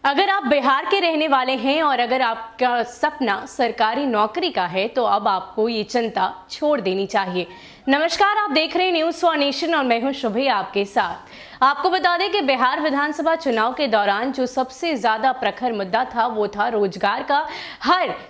अगर आप बिहार के रहने वाले हैं और अगर आपका सपना सरकारी नौकरी का है तो अब आपको ये चिंता छोड़ देनी चाहिए। नमस्कार, आप देख रहे हैं न्यूज़ फॉर नेशन और मैं हूं शुभी आपके साथ। आपको बता दें कि बिहार विधानसभा चुनाव के दौरान जो सबसे ज्यादा प्रखर मुद्दा था वो था रोजगार का।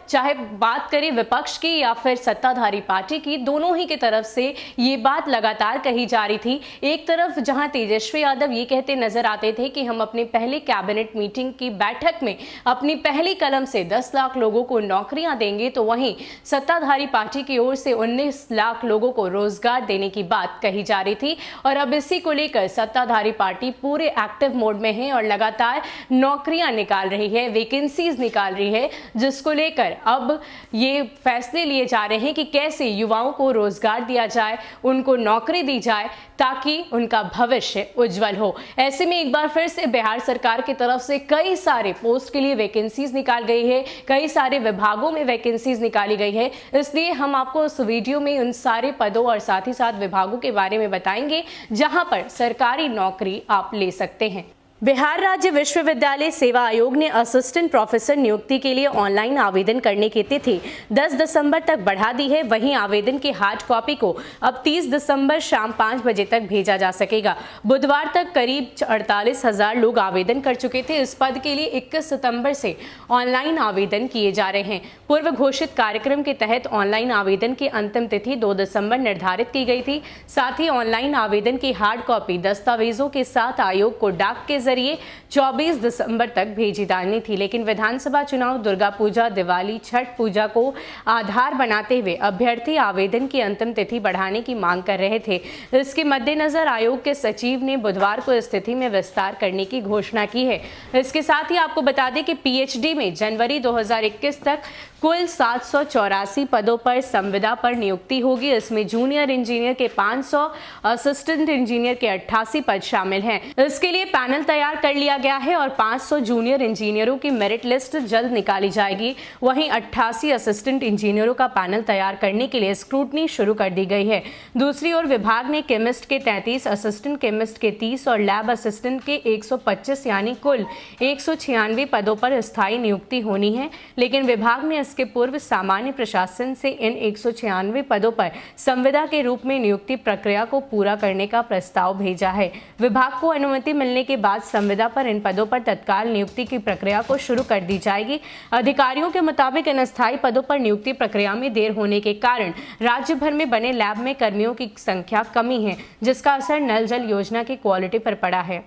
चाहे बात करें विपक्ष की या फिर सत्ताधारी पार्टी की, दोनों ही की तरफ से ये बात लगातार कही जा रही थी। एक तरफ जहां तेजस्वी यादव ये कहते नजर आते थे कि हम अपने पहले कैबिनेट मीटिंग की बैठक में अपनी पहली कलम से 10 लाख लोगों को नौकरियां देंगे, तो वहीं सत्ताधारी पार्टी की ओर से 19 लाख लोगों को रोजगार देने की बात कही जा रही थी। और अब इसी को लेकर सत्ताधारी पार्टी पूरे एक्टिव मोड में है और लगातार नौकरियां निकाल रही है, वैकेंसीज निकाल रही है, जिसको लेकर अब ये फैसले लिए जा रहे हैं कि कैसे युवाओं को रोजगार दिया जाए, उनको नौकरी दी जाए ताकि उनका भविष्य उज्जवल हो। ऐसे में एक बार फिर से बिहार सरकार की तरफ से कई सारे पोस्ट के लिए वैकेंसीज निकाल गई है, कई सारे विभागों में वैकेंसीज निकाली गई है। इसलिए हम आपको इस वीडियो में उन सारे पदों और साथ ही साथ विभागों के बारे में बताएंगे जहां पर सरकारी नौकरी आप ले सकते हैं। बिहार राज्य विश्वविद्यालय सेवा आयोग ने असिस्टेंट प्रोफेसर नियुक्ति के लिए ऑनलाइन आवेदन करने की तिथि 10 दिसंबर तक बढ़ा दी है। वहीं आवेदन की हार्ड कॉपी को अब 30 दिसंबर शाम 5 बजे तक भेजा जा सकेगा। बुधवार तक करीब 48,000 लोग आवेदन कर चुके थे। इस पद के लिए 21 सितंबर से ऑनलाइन आवेदन किए जा रहे हैं। पूर्व घोषित कार्यक्रम के तहत ऑनलाइन आवेदन की अंतिम तिथि 2 दिसंबर निर्धारित की गई थी। साथ ही ऑनलाइन आवेदन की हार्ड कॉपी दस्तावेजों के साथ आयोग को डाक के जरिए 24 दिसंबर तक भेजी जानी थी। लेकिन विधानसभा चुनाव, दुर्गा पूजा, दिवाली, छठ पूजा को आधार बनाते हुए अभ्यर्थी आवेदन की अंतिम तिथि बढ़ाने की मांग कर रहे थे। इसके मद्देनजर आयोग के सचिव ने बुधवार को इस तिथि में विस्तार करने की घोषणा की है। इसके साथ ही आपको बता दें कि पीएचडी में जनवरी 2021 तक कुल 784 पदों पर संविदा पर नियुक्ति होगी। इसमें जूनियर इंजीनियर के 500, असिस्टेंट इंजीनियर के 88 पद शामिल हैं। इसके लिए पैनल तैयार कर लिया गया है और 500 जूनियर इंजीनियरों की मेरिट लिस्ट जल्द निकाली जाएगी। वहीं 88 असिस्टेंट इंजीनियरों का पैनल तैयार करने के लिए स्क्रूटनी शुरू कर दी गई है। दूसरी ओर विभाग ने केमिस्ट के 33, असिस्टेंट केमिस्ट के 30 और लैब असिस्टेंट के 125 यानी कुल 196 पदों पर स्थायी नियुक्ति होनी है। लेकिन विभाग ने इसके पूर्व सामान्य प्रशासन से इन 196 पदों पर संविदा के रूप में नियुक्ति प्रक्रिया को पूरा करने का प्रस्ताव भेजा है। विभाग को अनुमति मिलने के बाद संविदा पर इन पदों पर तत्काल नियुक्ति की प्रक्रिया को शुरू कर दी जाएगी। अधिकारियों के मुताबिक इन अस्थायी पदों पर नियुक्ति प्रक्रिया में देर होने के कारण राज्य भर में बने लैब में कर्मियों की संख्या कमी है, जिसका असर नल जल योजना की क्वालिटी पर पड़ा है।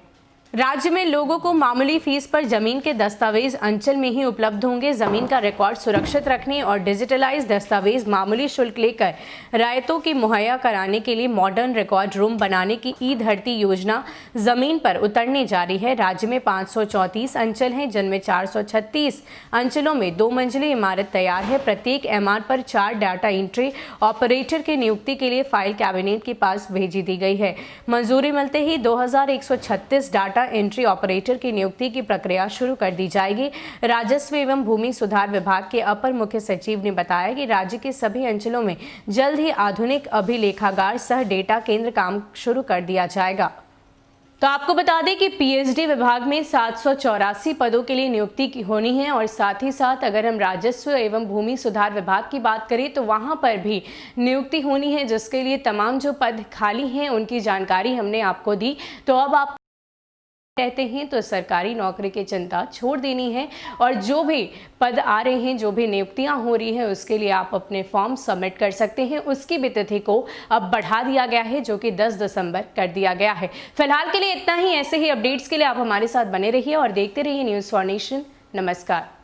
राज्य में लोगों को मामूली फीस पर जमीन के दस्तावेज अंचल में ही उपलब्ध होंगे। जमीन का रिकॉर्ड सुरक्षित रखने और डिजिटलाइज दस्तावेज मामूली शुल्क लेकर रायतों की मुहैया कराने के लिए मॉडर्न रिकॉर्ड रूम बनाने की ई धरती योजना जमीन पर उतरने जारी है। राज्य में 534 अंचल हैं, जिनमें 436 अंचलों में 2 मंजिली इमारत तैयार है। प्रत्येक एमआर पर 4 डाटा एंट्री ऑपरेटर की नियुक्ति के लिए फाइल कैबिनेट के पास भेजी दी गई है। मंजूरी मिलते ही 2136 डाटा एंट्री ऑपरेटर की नियुक्ति की प्रक्रिया शुरू कर दी जाएगी। राजस्व एवं भूमि सुधार विभाग के अपर मुख्य सचिव ने बताया कि राज्य के सभी अंचलों में जल्द ही आधुनिक अभिलेखागार सह डेटा केंद्र काम शुरू कर दिया जाएगा। तो आपको बता दें कि पीएचडी विभाग में 784 पदों के लिए नियुक्ति की होनी है और साथ ही साथ अगर हम राजस्व एवं भूमि सुधार विभाग की बात करें तो वहां पर भी नियुक्ति होनी है, जिसके लिए तमाम जो पद खाली हैं उनकी जानकारी हमने आपको दी। तो अब आप कहते हैं तो सरकारी नौकरी की चिंता छोड़ देनी है और जो भी पद आ रहे हैं, जो भी नियुक्तियां हो रही हैं, उसके लिए आप अपने फॉर्म सबमिट कर सकते हैं। उसकी भी तिथि को अब बढ़ा दिया गया है, जो कि 10 दिसंबर कर दिया गया है। फिलहाल के लिए इतना ही। ऐसे ही अपडेट्स के लिए आप हमारे साथ बने रहिए और देखते रहिए न्यूज़ फॉर नेशन। नमस्कार।